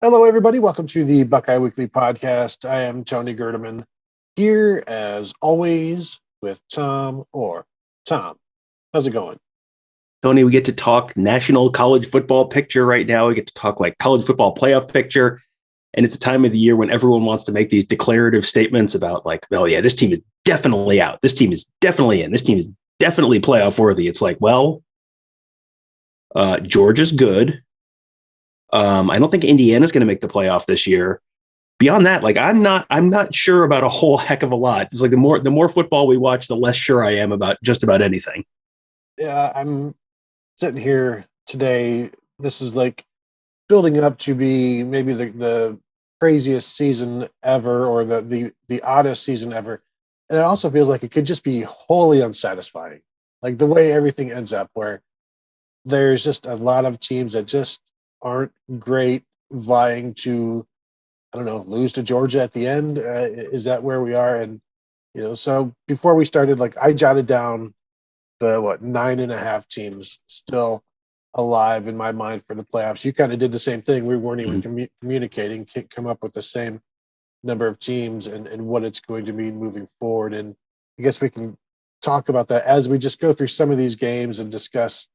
Hello, everybody. Welcome to the Buckeye Weekly Podcast. I am Tony Gerdeman, here as always with Tom Orr. Tom, how's it going? Tony, we get to talk national college football picture right now. We get to talk like college football playoff picture. And it's a time of the year when everyone wants to make these declarative statements about like, oh yeah, this team is definitely out. This team is definitely in. This team is definitely playoff worthy. It's like, well, Georgia's good. I don't think Indiana's going to make the playoff this year. Beyond that, like I'm not sure about a whole heck of a lot. It's like the more football we watch, the less sure I am about just about anything. Yeah, I'm sitting here today. This is like building up to be maybe the craziest season ever, or the oddest season ever. And it also feels like it could just be wholly unsatisfying. Like the way everything ends up, where there's just a lot of teams that just aren't great, vying to, I don't know, lose to Georgia at the end. Is that where we are? And so before we started, like I jotted down the 9.5 teams still alive in my mind for the playoffs. You kind of did the same thing. We weren't even communicating, can't come up with the same number of teams and what it's going to mean moving forward. And I guess we can talk about that as we just go through some of these games and discuss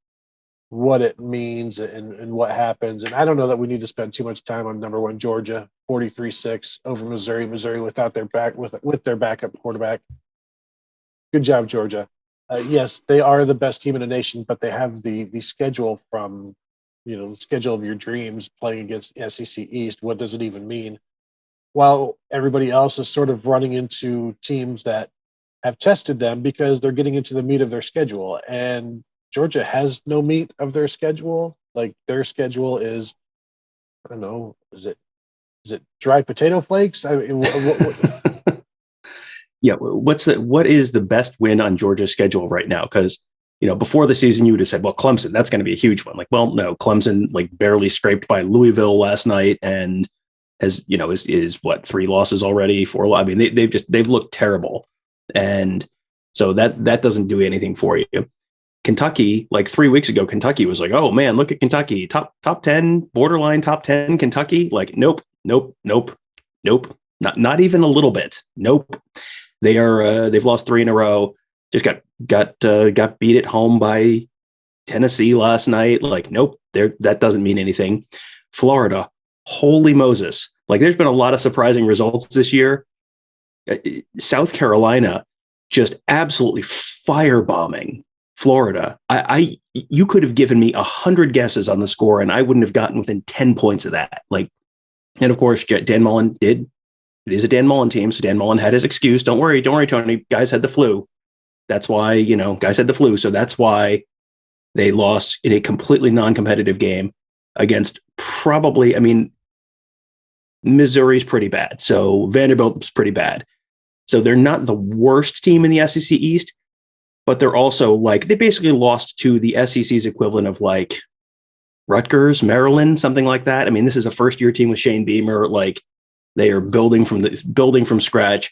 what it means and what happens. And I don't know that we need to spend too much time on number one Georgia, 43-6 over Missouri without their with their backup quarterback. Good job, Georgia. Yes, they are the best team in the nation, but they have the schedule from schedule of your dreams, playing against SEC East. What does it even mean? While everybody else is sort of running into teams that have tested them because they're getting into the meat of their schedule, and Georgia has no meat of their schedule. Like their schedule is, I don't know, is it dry potato flakes? I mean, what? Yeah, what is the best win on Georgia's schedule right now? Because before the season, you would have said, well, Clemson, that's going to be a huge one. Like, well, no, Clemson like barely scraped by Louisville last night, and has is what, 3 losses already, 4. I mean, they've looked terrible, and so that doesn't do anything for you. Kentucky, like 3 weeks ago, Kentucky was like, oh man, look at Kentucky, top 10, borderline top 10 Kentucky. Like, nope, not even a little bit. Nope. They've lost 3 in a row. Just got beat at home by Tennessee last night. Like, nope, that doesn't mean anything. Florida, holy Moses. Like, there's been a lot of surprising results this year. South Carolina just absolutely firebombing Florida. You could have given me 100 guesses on the score, and I wouldn't have gotten within 10 points of that. Like, and of course, Dan Mullen did. It is a Dan Mullen team, so Dan Mullen had his excuse. Don't worry, Tony. Guys had the flu. That's why, guys had the flu. So that's why they lost in a completely non-competitive game against probably, I mean, Missouri's pretty bad. So Vanderbilt's pretty bad. So they're not the worst team in the SEC East, but they're also like, they basically lost to the SEC's equivalent of like Rutgers, Maryland, something like that. I mean, this is a first-year team with Shane Beamer. Like, they are building from scratch.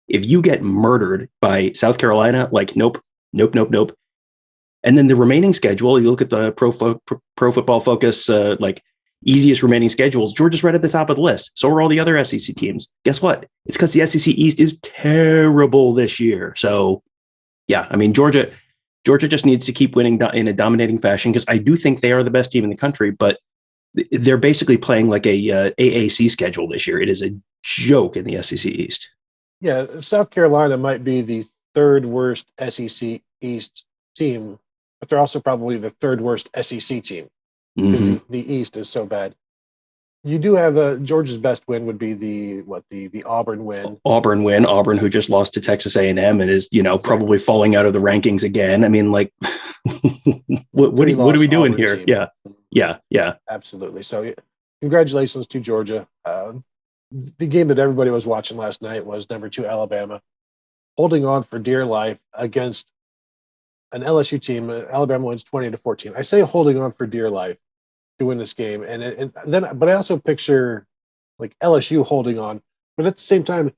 If you get murdered by South Carolina, like, nope. And then the remaining schedule, you look at the Pro Football Focus, like easiest remaining schedules, Georgia's right at the top of the list. So are all the other SEC teams. Guess what? It's because the SEC East is terrible this year. So yeah, I mean, Georgia just needs to keep winning in a dominating fashion, because I do think they are the best team in the country, but they're basically playing like a AAC schedule this year. It is a joke in the SEC East. Yeah, South Carolina might be the third worst SEC East team, but they're also probably the third worst SEC team because the East is so bad. You do have Georgia's best win would be the Auburn win. Auburn, who just lost to Texas A&M and is probably falling out of the rankings again. I mean, like, what are we doing here? Team. Yeah. Absolutely. So, congratulations to Georgia. The game that everybody was watching last night was number 2 Alabama holding on for dear life against an LSU team. Alabama wins 20-14. I say holding on for dear life to win this game, but I also picture like LSU holding on, but at the same time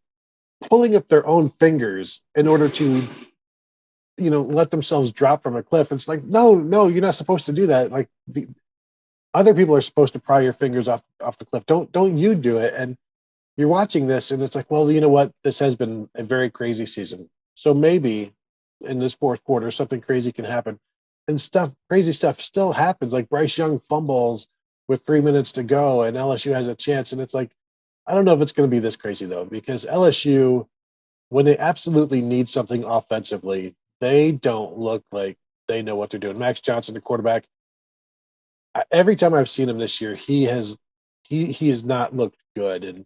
pulling up their own fingers in order to let themselves drop from a cliff. It's like, no, you're not supposed to do that. Like other people are supposed to pry your fingers off the cliff. Don't you do it. And you're watching this and it's like, well, you know what? This has been a very crazy season. So maybe in this fourth quarter, something crazy can happen. And crazy stuff still happens. Like Bryce Young fumbles with 3 minutes to go and LSU has a chance. And it's like, I don't know if it's going to be this crazy though, because LSU, when they absolutely need something offensively, they don't look like they know what they're doing. Max Johnson, the quarterback, every time I've seen him this year, he has not looked good.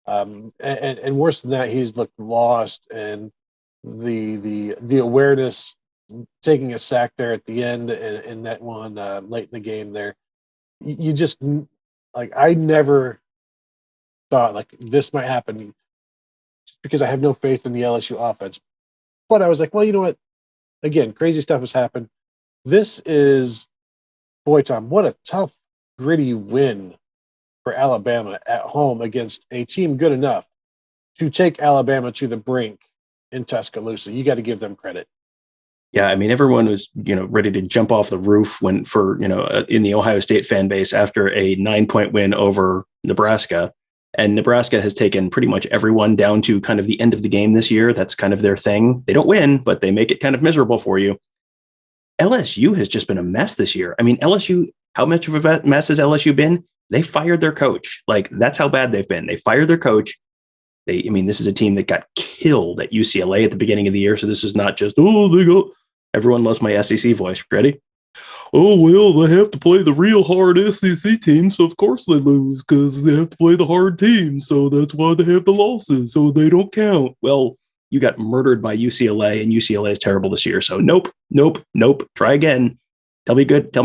And worse than that, he's looked lost. And the awareness, taking a sack there at the end and that one late in the game there, you just like, I never thought like this might happen just because I have no faith in the LSU offense. But I was like, well, you know what? Again, crazy stuff has happened. This is, boy, Tom, what a tough, gritty win for Alabama at home against a team good enough to take Alabama to the brink in Tuscaloosa. You got to give them credit. Yeah, I mean, everyone was, ready to jump off the roof in the Ohio State fan base after a 9-point win over Nebraska. And Nebraska has taken pretty much everyone down to kind of the end of the game this year. That's kind of their thing. They don't win, but they make it kind of miserable for you. LSU has just been a mess this year. I mean, LSU, how much of a mess has LSU been? They fired their coach. Like, that's how bad they've been. They fired their coach. This is a team that got killed at UCLA at the beginning of the year. So this is not just, they go. Everyone loves my SEC voice. Ready? Oh, well, they have to play the real hard SEC team, so of course they lose because they have to play the hard team. So that's why they have the losses, so they don't count. Well, you got murdered by UCLA, and UCLA is terrible this year. So nope. Try again. Tell me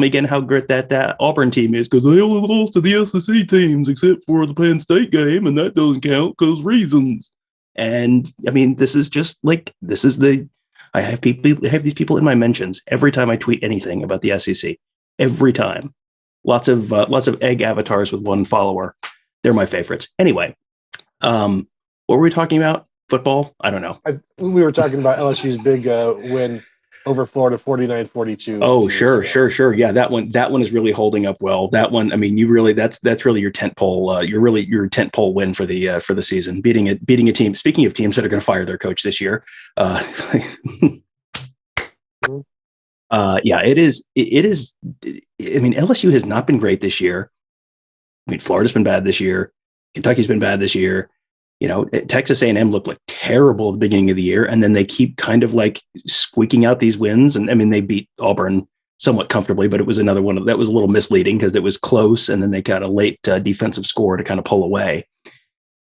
again how great that Auburn team is, because they only lost to the SEC teams except for the Penn State game, and that doesn't count because reasons. And I mean, this is I have these people in my mentions every time I tweet anything about the SEC. Every time, lots of egg avatars with one follower. They're my favorites. Anyway, what were we talking about? Football? I don't know. We were talking about LSU's big win over Florida, 49-42. Oh, sure. Yeah, that one is really holding up well. That one, I mean, that's really your tentpole. Your tentpole win for the season. Beating a team. Speaking of teams that are going to fire their coach this year, yeah, it is. I mean, LSU has not been great this year. I mean, Florida's been bad this year. Kentucky's been bad this year. Texas A&M looked like terrible at the beginning of the year, and then they keep kind of like squeaking out these wins. And I mean, they beat Auburn somewhat comfortably, but it was another one that was a little misleading because it was close, and then they got a late defensive score to kind of pull away.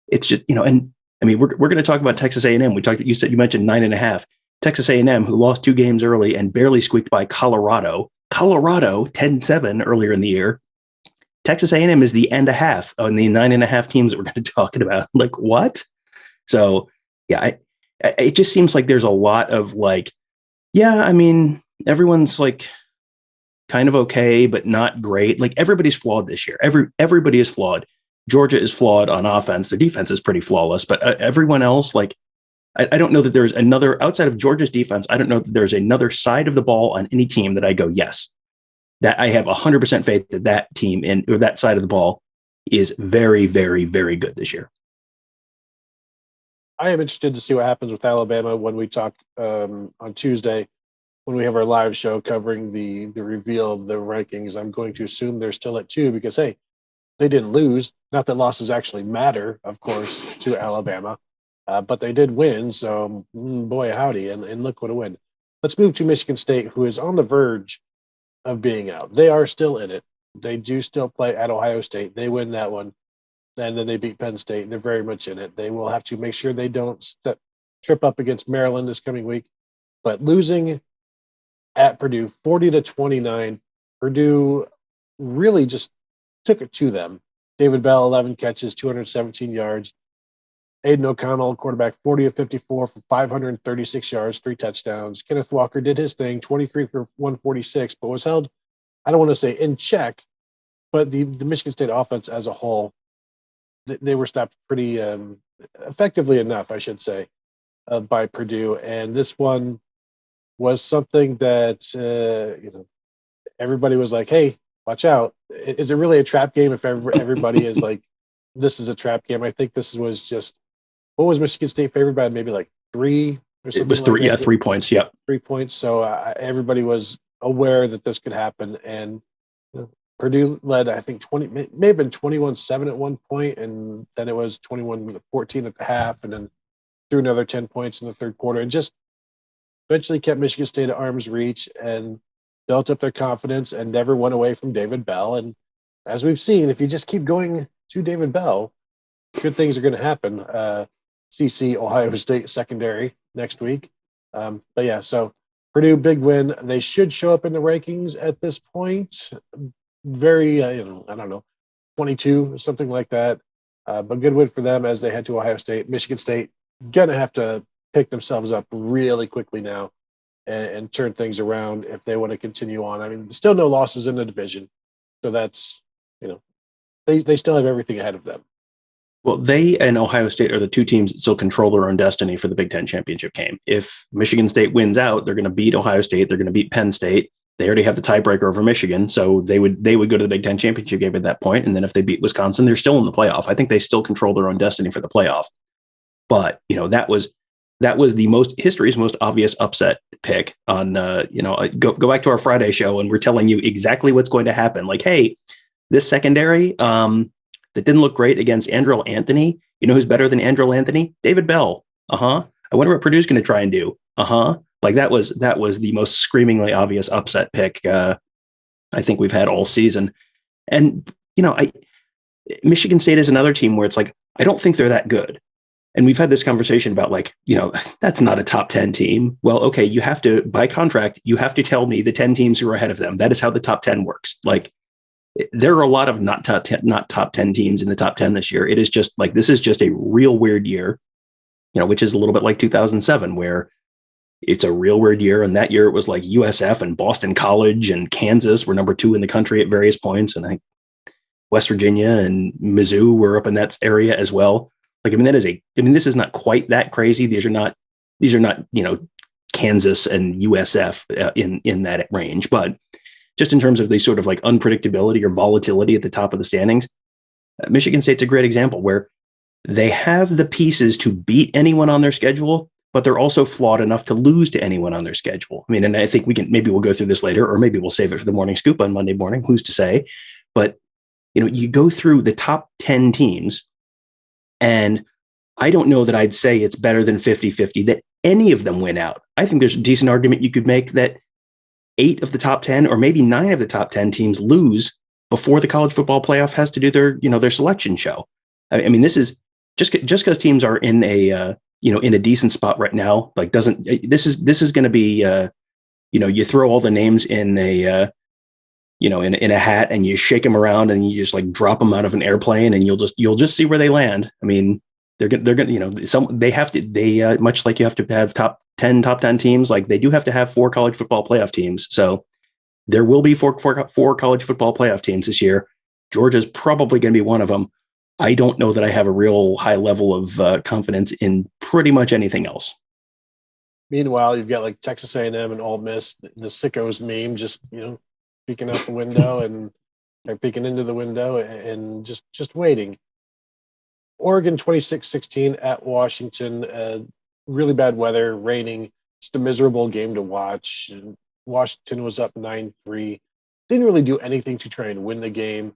It's just, and I mean, we're going to talk about Texas A&M. You mentioned 9.5. Texas A&M, who lost 2 games early and barely squeaked by Colorado 10-7 earlier in the year. Texas A&M is the end a half on the 9.5 teams that we're going to be talking about. Like, what? So, yeah, it just seems like there's a lot of like, yeah, I mean, everyone's like kind of okay, but not great. Like, everybody's flawed this year. Everybody is flawed. Georgia is flawed on offense. Their defense is pretty flawless, but everyone else, like, I don't know that there's another outside of Georgia's defense. I don't know that there's another side of the ball on any team that I go, yes, that I have 100% faith that team or that side of the ball is very, very, very good this year. I am interested to see what happens with Alabama when we talk on Tuesday, when we have our live show covering the reveal of the rankings. I'm going to assume they're still at 2 because, hey, they didn't lose. Not that losses actually matter, of course, to Alabama, but they did win. So, boy, howdy, and look what a win. Let's move to Michigan State, who is on the verge of being out. They are still in it. They do still play at Ohio State. They win that one, and then they beat Penn State. They're very much in it. They will have to make sure they don't trip up against Maryland this coming week. But losing at Purdue 40-29, Purdue really just took it to them. David Bell, 11 catches, 217 yards. Aiden O'Connell, quarterback, 40-54 for 536 yards, 3 touchdowns. Kenneth Walker did his thing, 23 for 146, but was held, I don't want to say in check, but the Michigan State offense as a whole, they were stopped pretty effectively enough, I should say, by Purdue. And this one was something that, everybody was like, hey, watch out. is it really a trap game if everybody is like, this is a trap game? I think this was just, what was Michigan State favored by? Maybe like 3 or something. It was 3, 3 points. Yep. 3 points. So everybody was aware that this could happen. And Purdue led, I think 20, may have been 21-7 at one point, and then it was 21-14 at the half, and then threw another 10 points in the third quarter, and just eventually kept Michigan State at arm's reach and built up their confidence and never went away from David Bell. And as we've seen, if you just keep going to David Bell, good things are going to happen. CC Ohio State secondary next week. But yeah, so Purdue, big win. They should show up in the rankings at this point. Very, I don't know, 22 or something like that. But good win for them as they head to Ohio State. Michigan State going to have to pick themselves up really quickly now and turn things around if they want to continue on. I mean, still no losses in the division. So that's, they still have everything ahead of them. Well, they and Ohio State are the two teams that still control their own destiny for the Big Ten championship game. If Michigan State wins out, they're going to beat Ohio State. They're going to beat Penn State. They already have the tiebreaker over Michigan, so they would go to the Big Ten championship game at that point. And then if they beat Wisconsin, they're still in the playoff. I think they still control their own destiny for the playoff. But that was the history's most obvious upset pick on. Go back to our Friday show, and we're telling you exactly what's going to happen. Like, hey, this secondary that didn't look great against Andrel Anthony. You know who's better than Andrel Anthony? David Bell. I wonder what Purdue's going to try and do. Like that was the most screamingly obvious upset pick I think we've had all season. And Michigan State is another team where it's like, I don't think they're that good. And we've had this conversation about that's not a top 10 team. Well, okay, you have to, by contract, you have to tell me the 10 teams who are ahead of them. That is how the top 10 works. Like, there are a lot of not top 10 teams in the top 10 this year. It is just like, this is just a real weird year, which is a little bit like 2007, where it's a real weird year. And that year it was like USF and Boston College and Kansas were number 2 in the country at various points. And I think West Virginia and Mizzou were up in that area as well. Like, this is not quite that crazy. These are not, Kansas and USF in that range, but just in terms of the sort of like unpredictability or volatility at the top of the standings, Michigan State's a great example where they have the pieces to beat anyone on their schedule, but they're also flawed enough to lose to anyone on their schedule. I mean, and I think maybe we'll go through this later, or maybe we'll save it for the morning scoop on Monday morning. Who's to say? But, you go through the top 10 teams, and I don't know that I'd say it's better than 50-50 that any of them win out. I think there's a decent argument you could make that 8 of the top 10 or maybe 9 of the top 10 teams lose before the college football playoff has to do their selection show. I mean, this is just because teams are in a decent spot right now, like this is going to be, you throw all the names in a hat and you shake them around and you just like drop them out of an airplane and you'll just see where they land. I mean, they're going to, they much like you have to have top 10 teams, like they do have to have 4 college football playoff teams. So there will be four college football playoff teams this year. Georgia's probably going to be one of them. I don't know that I have a real high level of confidence in pretty much anything else. Meanwhile, you've got like Texas A&M and Ole Miss, the sickos meme, just, peeking out the window and they're peeking into the window and just waiting. Oregon 26-16 at Washington. Really bad weather, raining, just a miserable game to watch. And Washington was up 9-3. Didn't really do anything to try and win the game.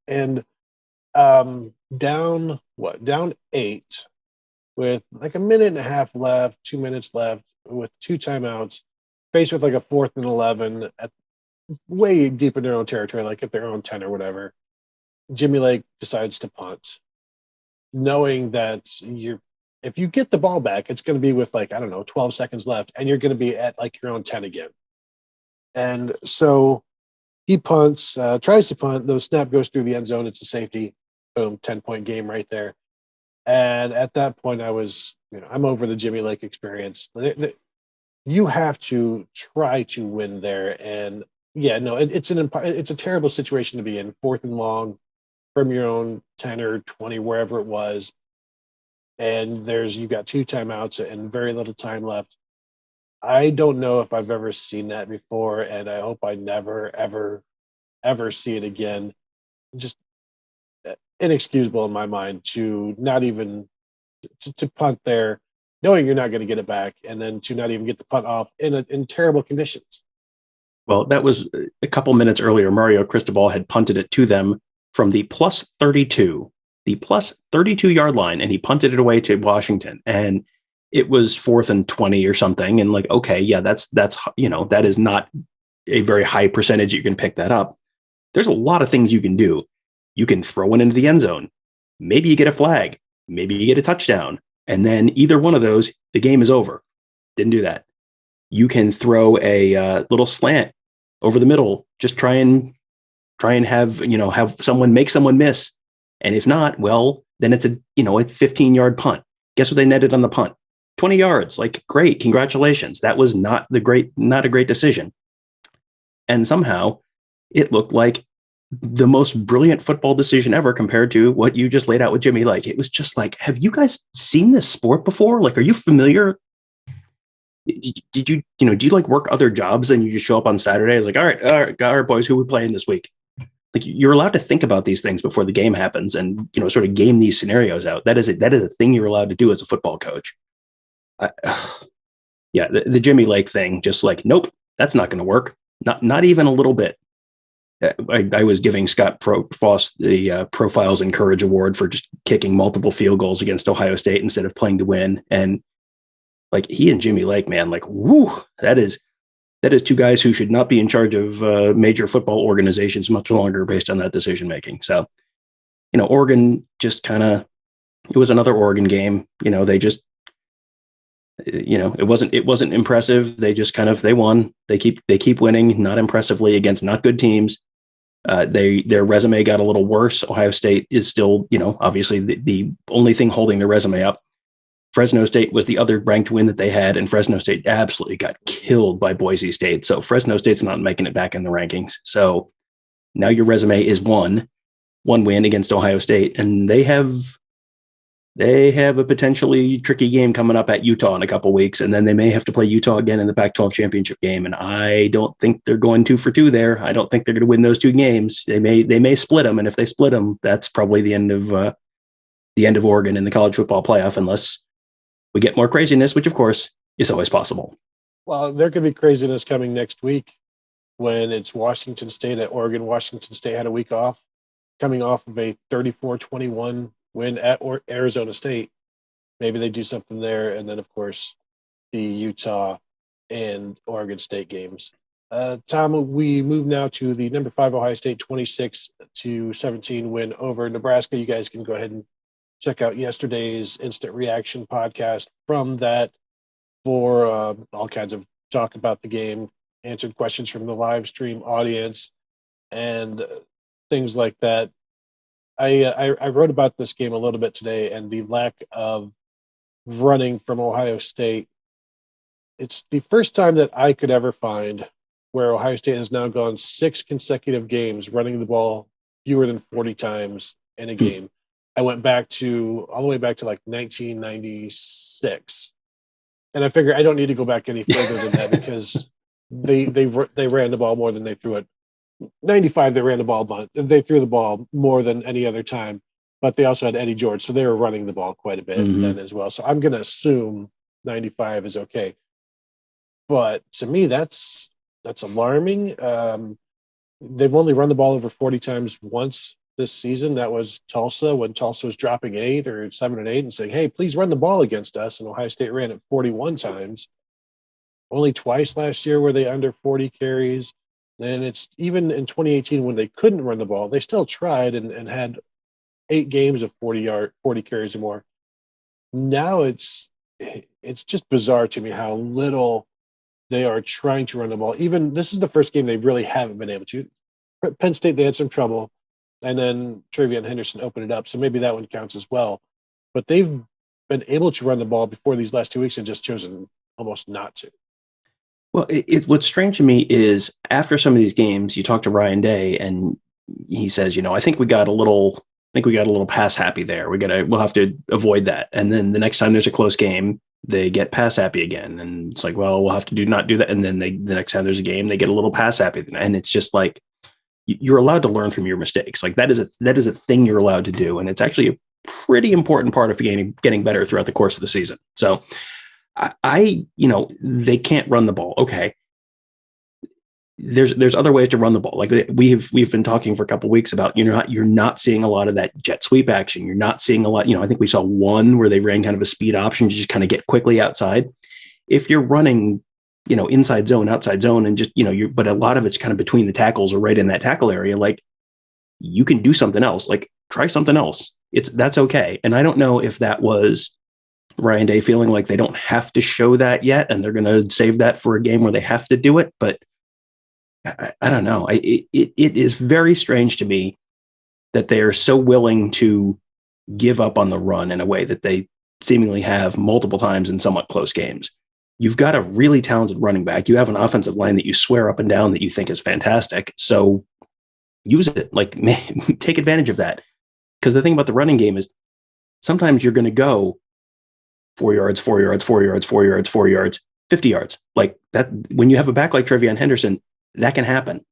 And down 8 with like a minute and a half left, 2 minutes left with 2 timeouts, faced with like a 4th and 11 at way deep in their own territory, like at their own 10 or whatever. Jimmy Lake decides to punt, knowing that if you get the ball back, it's going to be with 12 seconds left, and you're going to be at like your own 10 again. And so he punts, tries to punt. The snap goes through the end zone. It's a safety. Boom, 10-point game right there. And at that point, I was, I'm over the Jimmy Lake experience. You have to try to win there. And yeah, no, it's a terrible situation to be in. 4th and long from your own 10 or 20, wherever it was. And you've got 2 timeouts and very little time left. I don't know if I've ever seen that before, and I hope I never, ever ever see it again. Just inexcusable in my mind to not even to punt there, knowing you're not going to get it back, and then to not even get the punt off in terrible conditions. Well, that was a couple minutes earlier. Mario Cristobal had punted it to them from the plus 32 yard line, and he punted it away to Washington. And it was 4th and 20 or something. And like, okay, yeah, that's, that is not a very high percentage. You can pick that up. There's a lot of things you can do. You can throw one into the end zone. Maybe you get a flag. Maybe you get a touchdown. And then either one of those, the game is over. Didn't do that. You can throw a little slant over the middle. Just try and have someone make someone miss. And if not, well, then it's a 15-yard punt. Guess what they netted on the punt? 20 yards. Like, great. Congratulations. That was not a great decision. And somehow it looked like the most brilliant football decision ever compared to what you just laid out with Jimmy. Like, it was just like, have you guys seen this sport before? Like, are you familiar? Did you like work other jobs and you just show up on Saturday? It's like, all right, boys, who are we playing this week? Like, you're allowed to think about these things before the game happens and, sort of game these scenarios out. That is a thing you're allowed to do as a football coach. The Jimmy Lake thing, just like, nope, that's not going to work. Not even a little bit. I was giving Scott Foss the Profiles in Courage Award for just kicking multiple field goals against Ohio State instead of playing to win. And like, he and Jimmy Lake, man, like, whoo, that is two guys who should not be in charge of major football organizations much longer based on that decision making. So, Oregon just it was another Oregon game. They just, it wasn't impressive. They just they won. They keep winning, not impressively against not good teams. Their resume got a little worse. Ohio State is still, obviously the only thing holding their resume up. Fresno State was the other ranked win that they had, and Fresno State absolutely got killed by Boise State. So Fresno State's not making it back in the rankings. So now your resume is one win against Ohio State, and they have a potentially tricky game coming up at Utah in a couple weeks, and then they may have to play Utah again in the Pac-12 championship game. And I don't think they're going 2 for 2 there. I don't think they're going to win those 2 games. They may split them, and if they split them, that's probably the end of Oregon in the college football playoff, unless we get more craziness, which of course is always possible. Well, there could be craziness coming next week when it's Washington State at Oregon. Washington State had a week off, coming off of a 34-21 win at Arizona State. Maybe they do something there. And then, of course, the Utah and Oregon State games. Tom, we move now to the number 5 Ohio State 26-17 win over Nebraska. You guys can go ahead and check out yesterday's Instant Reaction podcast from that for all kinds of talk about the game, answered questions from the live stream audience, and things like that. I wrote about this game a little bit today and the lack of running from Ohio State. It's the first time that I could ever find where Ohio State has now gone 6 consecutive games running the ball fewer than 40 times in a game. I went all the way back to like 1996, and I figure I don't need to go back any further than that because they ran the ball more than they threw it. 95, they ran the ball, but they threw the ball more than any other time. But they also had Eddie George, so they were running the ball quite a bit then as well. So I'm going to assume 95 is okay. But to me, that's alarming. They've only run the ball over 40 times once this season. That was Tulsa, when Tulsa was dropping 8 or 7 and 8 and saying, hey, please run the ball against us. And Ohio State ran it 41 times. Only twice last year were they under 40 carries. And it's even in 2018 when they couldn't run the ball, they still tried and had 8 games of 40 carries or more. Now it's just bizarre to me how little they are trying to run the ball. Even this is the first game they really haven't been able to. Penn State, they had some trouble. And then Travion Henderson opened it up. So maybe that one counts as well. But they've been able to run the ball before these last 2 weeks and just chosen almost not to. Well, what's strange to me is after some of these games, you talk to Ryan Day and he says, I think we got a little pass happy there. We'll have to avoid that. And then the next time there's a close game, they get pass happy again. And it's like, well, we'll have to not do that. And then the next time there's a game, they get a little pass happy. And it's just like, you're allowed to learn from your mistakes. Like that is a thing you're allowed to do. And it's actually a pretty important part of getting better throughout the course of the season. So they can't run the ball. Okay. There's other ways to run the ball. Like we've been talking for a couple of weeks about, you're not seeing a lot of that jet sweep action. You're not seeing a lot, I think we saw one where they ran kind of a speed option to just kind of get quickly outside. If you're running, inside zone, outside zone, and just, but a lot of it's kind of between the tackles or right in that tackle area, like you can do something else, like try something else. That's okay. And I don't know if that was Ryan Day feeling like they don't have to show that yet, and they're going to save that for a game where they have to do it. But I don't know. It is very strange to me that they are so willing to give up on the run in a way that they seemingly have multiple times in somewhat close games. You've got a really talented running back. You have an offensive line that you swear up and down that you think is fantastic. So use it. Like, take advantage of that. Because the thing about the running game is sometimes you're going to go 4 yards, 4 yards, 4 yards, 4 yards, 4 yards, 50 yards. Like that, when you have a back like Trevion Henderson, that can happen.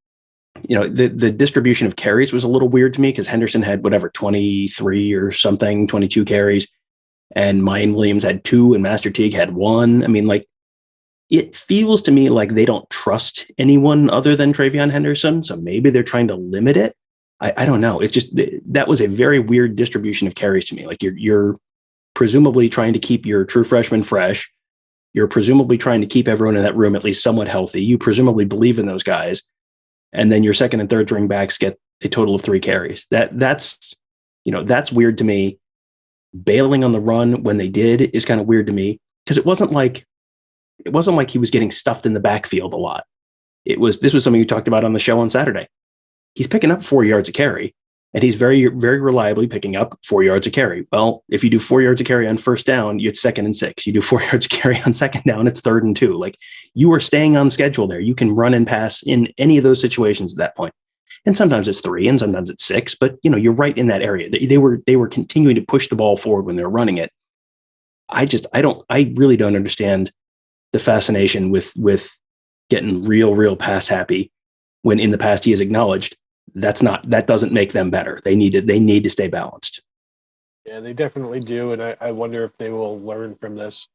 The distribution of carries was a little weird to me because Henderson had 23 or something, 22 carries, and Mayan Williams had 2 and Master Teague had 1. I mean, like, it feels to me like they don't trust anyone other than Trevion Henderson. So maybe they're trying to limit it. I don't know. It's just, that was a very weird distribution of carries to me. Like you're presumably trying to keep your true freshman fresh. You're presumably trying to keep everyone in that room at least somewhat healthy. You presumably believe in those guys. And then your second and third string backs get a total of 3 carries. That's weird to me. Bailing on the run when they did is kind of weird to me, because it wasn't like he was getting stuffed in the backfield a lot. This was something you talked about on the show on Saturday. He's picking up 4 yards a carry, and he's very, very reliably picking up 4 yards a carry. Well, if you do 4 yards a carry on first down, it's 2nd and 6. You do 4 yards a carry on second down, it's 3rd and 2. Like, you are staying on schedule there. You can run and pass in any of those situations at that point. And sometimes it's 3 and sometimes it's 6, but you're right in that area. They were continuing to push the ball forward when they're running it. I really don't understand the fascination with getting real pass happy when in the past he has acknowledged that doesn't make them better. They need to stay balanced. Yeah, they definitely do. And I wonder if they will learn from this.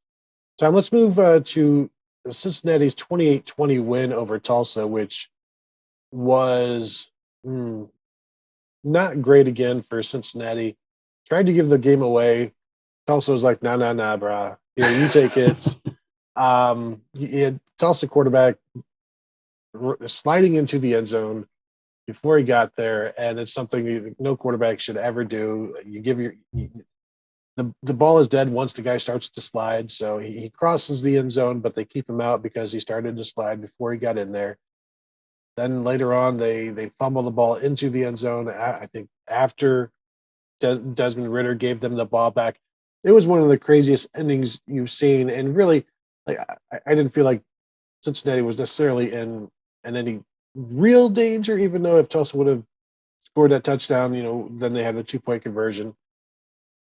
Tom, let's move to Cincinnati's 28-20 win over Tulsa, which was not great again for Cincinnati. Tried to give the game away. Tulsa was like, nah, brah. You take it. You had Tulsa quarterback sliding into the end zone before he got there, and it's something no quarterback should ever do. You give the ball is dead once the guy starts to slide, so he crosses the end zone, but they keep him out because he started to slide before he got in there. Then later on, they fumble the ball into the end zone. I think after Desmond Ridder gave them the ball back. It was one of the craziest endings you've seen, and really, like, I didn't feel like Cincinnati was necessarily in any real danger, even though if Tulsa would have scored that touchdown, then they have the 2-point conversion.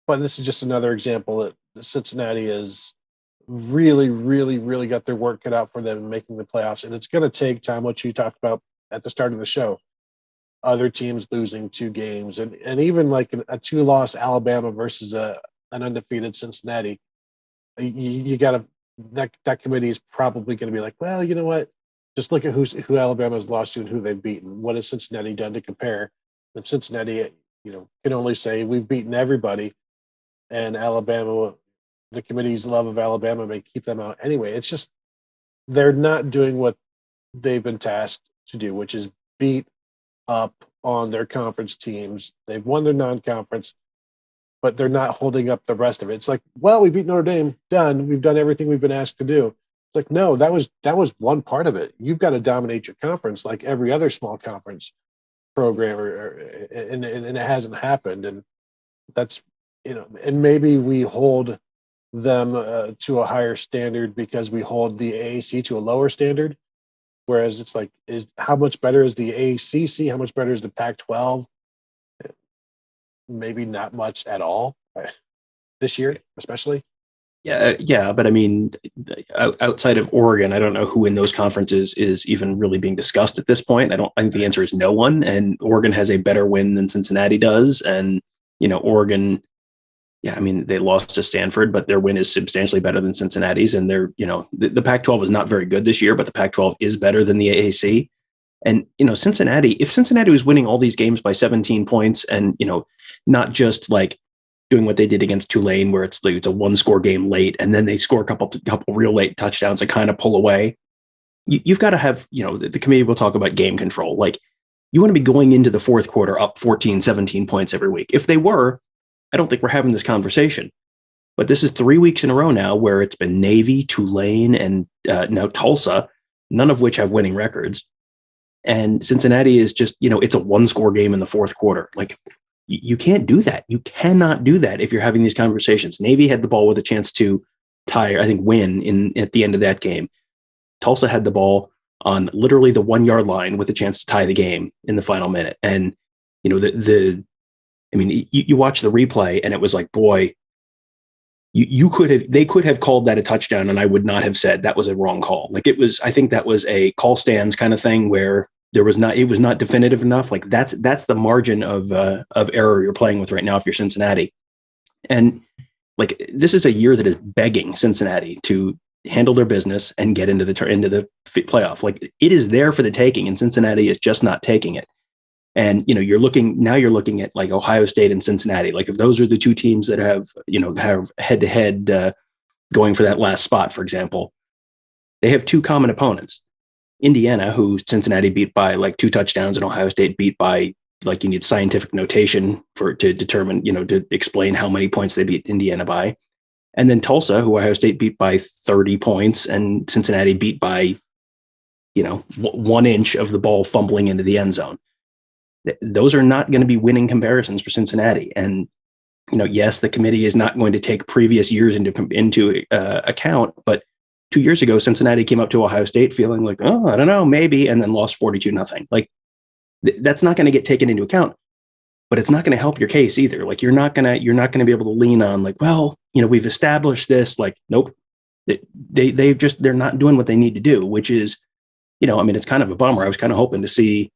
But this is just another example that Cincinnati is really got their work cut out for them in making the playoffs. And it's going to take time, what you talked about at the start of the show, other teams losing 2 games, and even like a 2-loss Alabama versus an undefeated Cincinnati. You got to, that committee is probably going to be like, well, you know what? Just look at who Alabama's lost to and who they've beaten. What has Cincinnati done to compare? And Cincinnati, can only say we've beaten everybody, and Alabama, the committee's love of Alabama may keep them out anyway. It's just they're not doing what they've been tasked to do, which is beat up on their conference teams. They've won their non-conference, but they're not holding up the rest of it. It's like, well, we beat Notre Dame, done. We've done everything we've been asked to do. It's like, no, that was one part of it. You've got to dominate your conference like every other small conference program, and it hasn't happened. And that's, and maybe we hold them to a higher standard because we hold the AAC to a lower standard. Whereas it's like, how much better is the ACC? How much better is the Pac-12? Maybe not much at all this year, especially. Yeah, but I mean, outside of Oregon, I don't know who in those conferences is even really being discussed at this point. I think the answer is no one. And Oregon has a better win than Cincinnati does. And, Oregon, yeah, I mean, they lost to Stanford, but their win is substantially better than Cincinnati's. And the Pac-12 is not very good this year, but the Pac-12 is better than the AAC. And, Cincinnati, if Cincinnati was winning all these games by 17 points and, not just like doing what they did against Tulane, where it's a one score game late, and then they score a couple real late touchdowns and kind of pull away. You've got to have, the committee will talk about game control. Like, you want to be going into the fourth quarter up 14, 17 points every week. If they were, I don't think we're having this conversation. But this is 3 weeks in a row now where it's been Navy, Tulane, and now Tulsa, none of which have winning records. And Cincinnati is just, it's a one score game in the fourth quarter. Like, you can't do that. You cannot do that if you're having these conversations. Navy had the ball with a chance to tie, I think, win at the end of that game. Tulsa had the ball on literally the 1 yard line with a chance to tie the game in the final minute. And, you watch the replay and it was like, boy, they could have called that a touchdown and I would not have said that was a wrong call. Like, I think that was a call stands kind of thing where it was not definitive enough. Like, that's the margin of error you're playing with right now if you're Cincinnati. And like, this is a year that is begging Cincinnati to handle their business and get into the playoff. Like, it is there for the taking, and Cincinnati is just not taking it. And you're looking at like Ohio State and Cincinnati. Like, if those are the two teams that have head to head going for that last spot, for example, they have two common opponents. Indiana, who Cincinnati beat by like 2 touchdowns, and Ohio State beat by, like, you need scientific notation to determine, to explain how many points they beat Indiana by. And then Tulsa, who Ohio State beat by 30 points, and Cincinnati beat by, 1 inch of the ball fumbling into the end zone. Those are not going to be winning comparisons for Cincinnati. And, yes, the committee is not going to take previous years into account, but 2 years ago, Cincinnati came up to Ohio State feeling like, oh, I don't know, maybe, and then lost 42-0. Like, that's not going to get taken into account, but it's not going to help your case either. Like, you're not going to be able to lean on like, well, we've established this. Like, nope, they're not doing what they need to do, which is, it's kind of a bummer. I was kind of hoping to see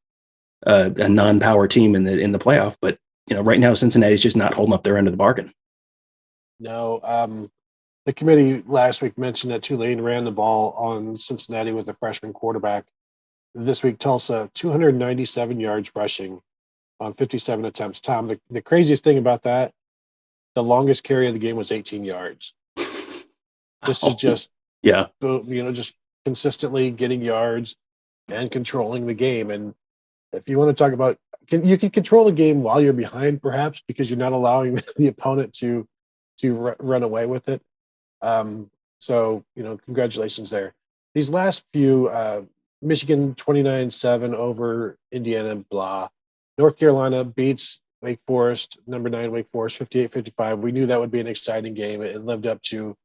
a non-power team in the playoff, but right now Cincinnati's just not holding up their end of the bargain. No. The committee last week mentioned that Tulane ran the ball on Cincinnati with a freshman quarterback. This week, Tulsa, 297 yards rushing on 57 attempts. Tom, the craziest thing about that, the longest carry of the game was 18 yards. This is just, just consistently getting yards and controlling the game. And if you want to talk about, you can control the game while you're behind, perhaps, because you're not allowing the opponent to run away with it. So, congratulations there. These last few, Michigan 29-7 over Indiana, blah. North Carolina beats Wake Forest, number 9 Wake Forest, 58-55. We knew that would be an exciting game. It lived up to,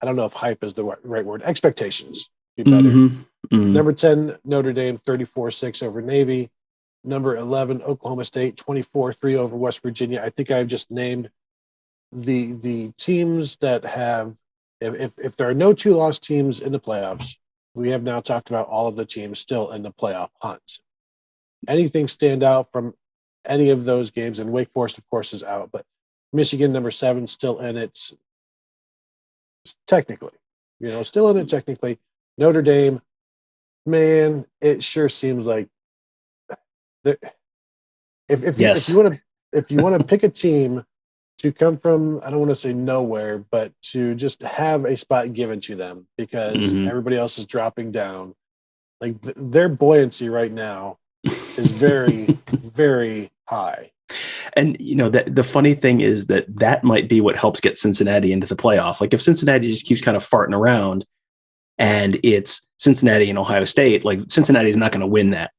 I don't know if hype is the right word, expectations. Be better. Mm-hmm. Number 10, Notre Dame, 34-6 over Navy. Number 11, Oklahoma State, 24-3 over West Virginia. I think I've just named the teams that have, if there are no 2-loss teams in the playoffs, we have now talked about all of the teams still in the playoff hunt. Anything stand out from any of those games? And Wake Forest, of course, is out, but Michigan, number 7, still in it technically. Still in it technically. Notre Dame, man, it sure seems like if you want to pick a team to come from, I don't want to say nowhere, but to just have a spot given to them because everybody else is dropping down. Like, their buoyancy right now is very, very high. And, the funny thing is that might be what helps get Cincinnati into the playoff. Like, if Cincinnati just keeps kind of farting around and it's Cincinnati and Ohio State, like, Cincinnati is not going to win that.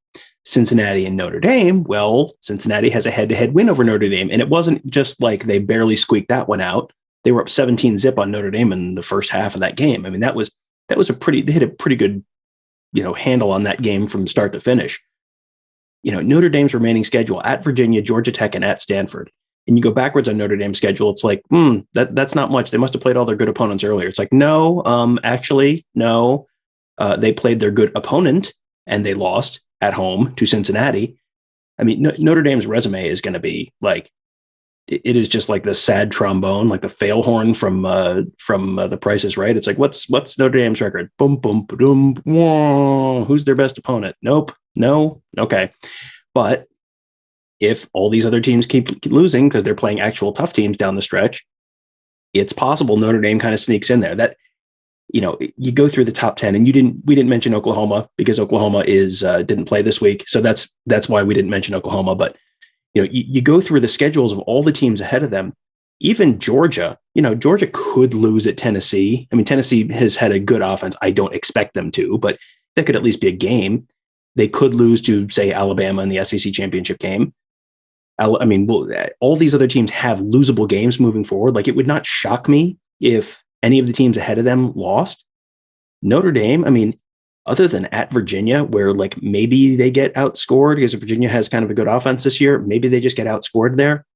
Cincinnati and Notre Dame, well, Cincinnati has a head-to-head win over Notre Dame. And it wasn't just like they barely squeaked that one out. They were up 17-0 on Notre Dame in the first half of that game. I mean, they hit a pretty good, handle on that game from start to finish. Notre Dame's remaining schedule at Virginia, Georgia Tech, and at Stanford. and you go backwards on Notre Dame's schedule, it's like, that's not much. They must have played all their good opponents earlier. It's like, no, actually, no. They played their good opponent and they lost at home to Cincinnati. I mean, Notre Dame's resume is going to be like, it is just like the sad trombone, like the fail horn from The Price is Right. It's like, what's Notre Dame's record? Boom, boom, boom, whoa. Who's their best opponent? Nope, no, okay. But if all these other teams keep losing because they're playing actual tough teams down the stretch, it's possible Notre Dame kind of sneaks in there. That, you go through the top 10, and we didn't mention Oklahoma because Oklahoma didn't play this week, so that's why we didn't mention Oklahoma. But you go through the schedules of all the teams ahead of them. Even Georgia, Georgia could lose at Tennessee. I mean, Tennessee has had a good offense. I don't expect them to, but that could at least be a game. They could lose to, say, Alabama in the SEC championship game. I mean, all these other teams have losable games moving forward. Like, it would not shock me if any of the teams ahead of them lost. Notre Dame, I mean, other than at Virginia, where like maybe they get outscored because Virginia has kind of a good offense this year, maybe they just get outscored there.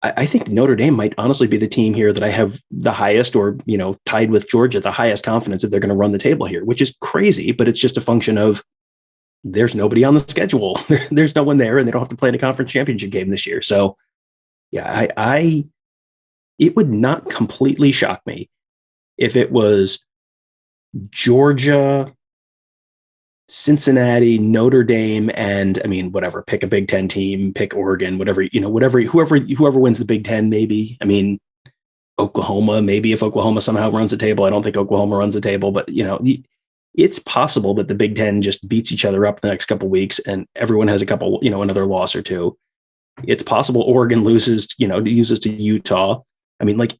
I think Notre Dame might honestly be the team here that I have the highest, or, tied with Georgia, the highest confidence that they're going to run the table here, which is crazy, but it's just a function of there's nobody on the schedule. There's no one there, and they don't have to play in a conference championship game this year. So yeah, it would not completely shock me if it was Georgia, Cincinnati, Notre Dame, and I mean, whatever, pick a Big Ten team, pick Oregon, whatever, whoever wins the Big Ten, maybe. I mean, Oklahoma, maybe, if Oklahoma somehow runs the table. I don't think Oklahoma runs the table, but it's possible that the Big Ten just beats each other up the next couple of weeks and everyone has a couple, another loss or two. It's possible Oregon loses to Utah. I mean, like,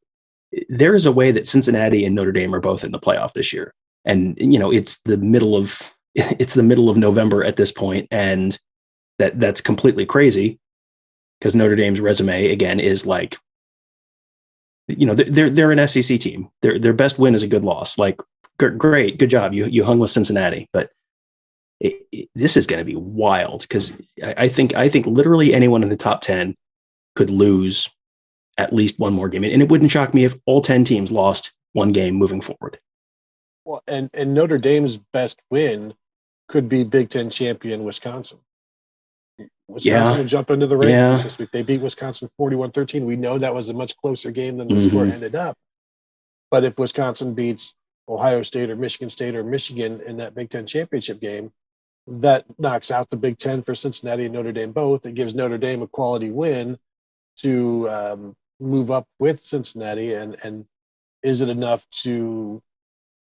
there is a way that Cincinnati and Notre Dame are both in the playoff this year. And, it's the middle of November at this point, and that's completely crazy because Notre Dame's resume again is like, they're an SEC team. Their best win is a good loss. Like, great, good job. You hung with Cincinnati, but this is going to be wild because I think literally anyone in the top 10 could lose at least one more game, and it wouldn't shock me if all 10 teams lost one game moving forward. Well, and Notre Dame's best win could be Big Ten champion Wisconsin. Wisconsin will jump into the rankings this week. They beat Wisconsin 41-13. We know that was a much closer game than the score ended up. But if Wisconsin beats Ohio State or Michigan in that Big Ten championship game, that knocks out the Big Ten for Cincinnati and Notre Dame both. It gives Notre Dame a quality win to move up with Cincinnati. And is it enough to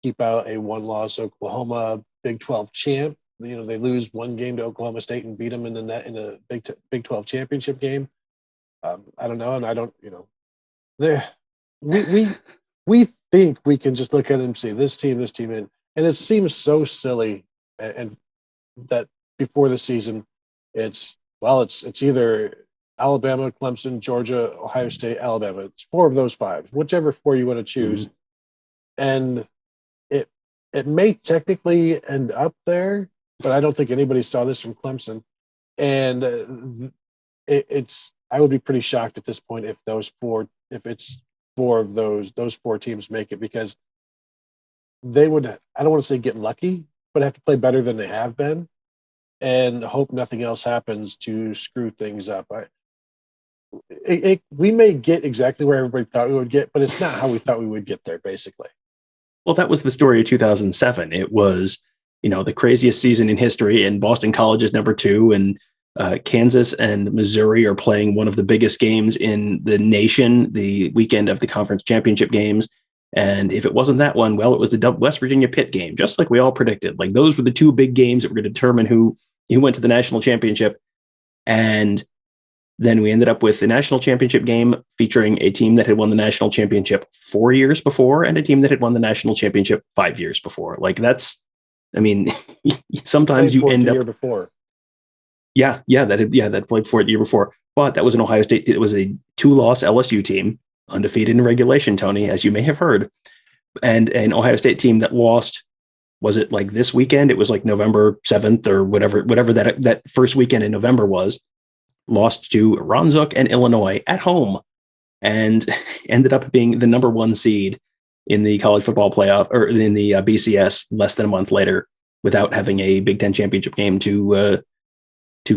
keep out a one-loss Oklahoma Big 12 champ? They lose one game to Oklahoma State and beat them in a Big 12 championship game. I don't know, and I don't. We think we can just look at it and see this team, and it seems so silly, and that before the season, it's either Alabama, Clemson, Georgia, Ohio State, Alabama. It's four of those five, whichever four you want to choose, and it may technically end up there, but I don't think anybody saw this from Clemson, and I would be pretty shocked at this point if it's four of those four teams make it, because they would, I don't want to say get lucky, but have to play better than they have been and hope nothing else happens to screw things up. We may get exactly where everybody thought we would get, but it's not how we thought we would get there, basically. Well, that was the story of 2007. It was, the craziest season in history, and Boston College is number 2, and Kansas and Missouri are playing one of the biggest games in the nation, the weekend of the conference championship games. And if it wasn't that one, well, it was the West Virginia Pitt game, just like we all predicted. Like, those were the two big games that were going to determine who went to the national championship. And then we ended up with the national championship game featuring a team that had won the national championship 4 years before and a team that had won the national championship 5 years before. Like, that's, I mean, sometimes you end up year before. That played for it the year before. But that was an Ohio State. It was a 2-loss LSU team, undefeated in regulation, Tony, as you may have heard, and an Ohio State team that lost. Was it like this weekend? It was like November 7th or whatever that first weekend in November was. lost to Ronzuk and Illinois at home, and ended up being the number 1 seed in the college football playoff, or in the BCS, less than a month later, without having a Big Ten championship game to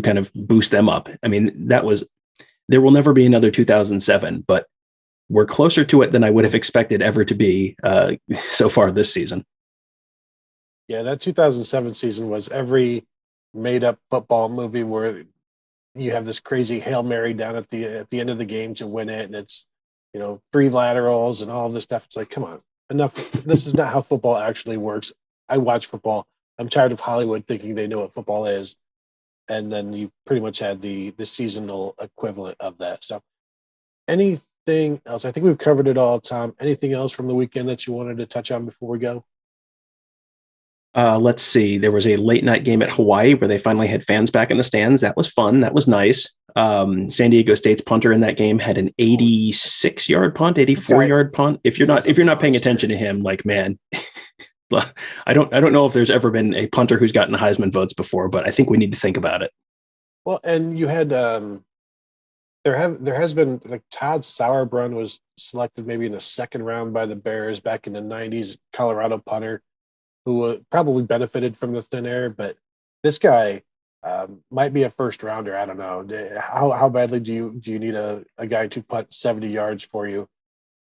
kind of boost them up. I mean, there will never be another 2007, but we're closer to it than I would have expected ever to be so far this season. Yeah, that 2007 season was every made-up football movie where you have this crazy Hail Mary down at the end of the game to win it, and it's 3 laterals and all of this stuff. It's like, come on, enough. This is not how football actually works. I watch football. I'm tired of Hollywood thinking they know what football is. And then you pretty much had the seasonal equivalent of that. So anything else? I think we've covered it all, Tom. Anything else from the weekend that you wanted to touch on before we go? Let's see. There was a late night game at Hawaii where they finally had fans back in the stands. That was fun. That was nice. San Diego State's punter in that game had an 86-yard punt, 84-yard punt. If you're not paying attention to him, like, man, I don't know if there's ever been a punter who's gotten Heisman votes before, but I think we need to think about it. Well, and you had there has been, like, Todd Sauerbrunn was selected maybe in the 2nd round by the Bears back in the 90s, Colorado punter, who probably benefited from the thin air, but this guy might be a 1st rounder. I don't know. How badly do you need a guy to punt 70 yards for you?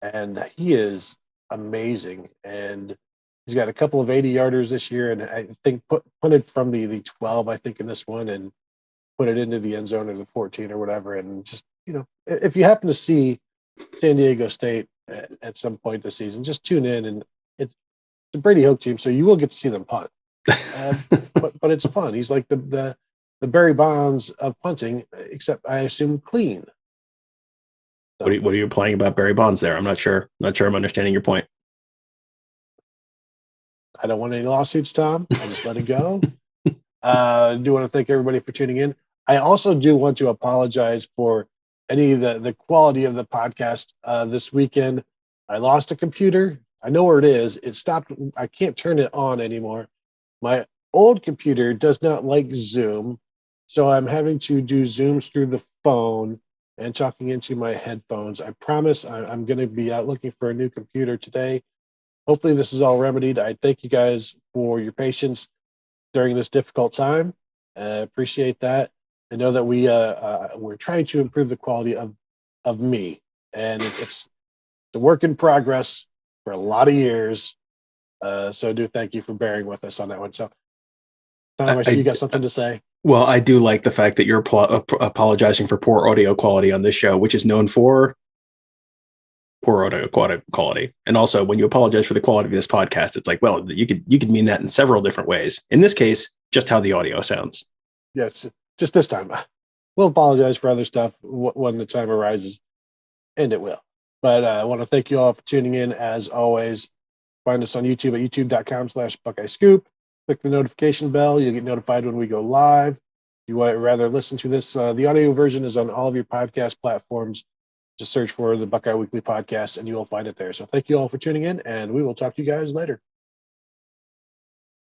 And he is amazing. And he's got a couple of 80-yarders this year, and I think punted from the 12, I think, in this one, and put it into the end zone or the 14 or whatever. And just, if you happen to see San Diego State at some point this season, just tune in, and it's a Brady Hoke team, so you will get to see them punt. But it's fun. He's like the Barry Bonds of punting, except I assume clean. So, what are you implying about Barry Bonds there? I'm not sure. I'm understanding your point. I don't want any lawsuits, Tom. I just let it go. I do want to thank everybody for tuning in. I also do want to apologize for any of the quality of the podcast this weekend. I lost a computer. I know where it is. It stopped. I can't turn it on anymore. My old computer does not like Zoom, so I'm having to do Zooms through the phone and talking into my headphones. I promise I'm going to be out looking for a new computer today. Hopefully this is all remedied. I thank you guys for your patience during this difficult time. I appreciate that. I know that we're trying to improve the quality of me, and it's a work in progress for a lot of years. So I do thank you for bearing with us on that one. So, Tom, I see you got something to say. Well, I do like the fact that you're apologizing for poor audio quality on this show, which is known for poor audio quality. And also, when you apologize for the quality of this podcast, it's like, well, you could mean that in several different ways. In this case, just how the audio sounds. Yes, just this time. We'll apologize for other stuff when the time arises, and it will. But I want to thank you all for tuning in. As always, find us on YouTube at youtube.com/Buckeye Scoop. Click the notification bell. You'll get notified when we go live. If you would rather listen to this, the audio version is on all of your podcast platforms. Just search for the Buckeye Weekly Podcast, and you will find it there. So thank you all for tuning in, and we will talk to you guys later.